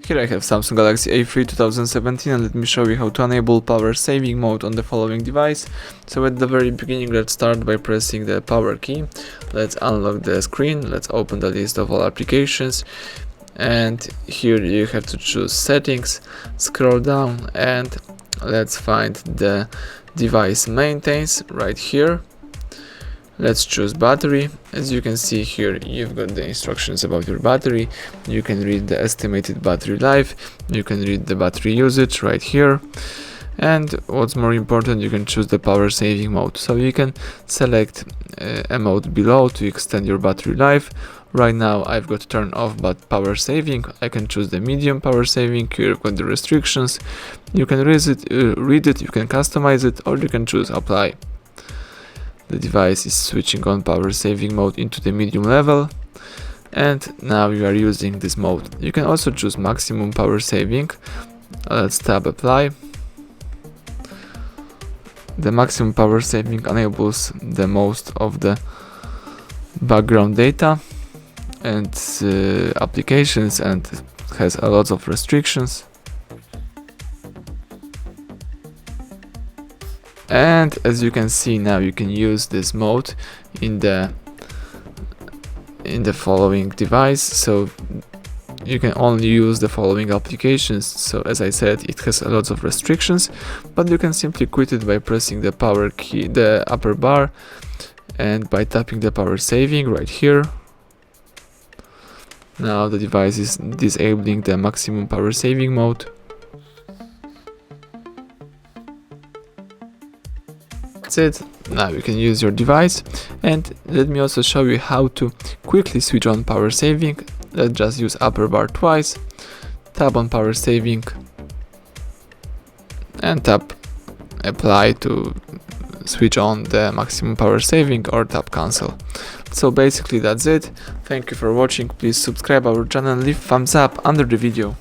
Here I have Samsung Galaxy A3 2017, and let me show you how to enable power saving mode on the following device. So at the very beginning, let's start by pressing the power key. Let's unlock the screen, let's open the list of all applications, and here you have to choose settings, scroll down, and let's find the device maintains right here. Let's choose battery. As you can see here, you've got the instructions about your battery. You can read the estimated battery life. You can read the battery usage right here. And what's more important, you can choose the power saving mode. So you can select a mode below to extend your battery life. Right now I've got turn off but power saving. I can choose the medium power saving. Here you've got the restrictions. You can read it, you can customize it, or you can choose apply. The device is switching on power saving mode into the medium level, and now you are using this mode. You can also choose maximum power saving. Let's tap apply. The maximum power saving enables the most of the background data and applications, and has a lot of restrictions. And as you can see, now you can use this mode in the following device. So you can only use the following applications. So as I said, it has a lot of restrictions, but you can simply quit it by pressing the power key, the upper bar, and by tapping the power saving right here. Now the device is disabling the maximum power saving mode. That's it. Now you can use your device, and let me also show you how to quickly switch on power saving. Let's just use upper bar twice, tap on power saving, and tap apply to switch on the maximum power saving, or tap cancel. So basically that's it. Thank you for watching. Please subscribe our channel, leave thumbs up under the video.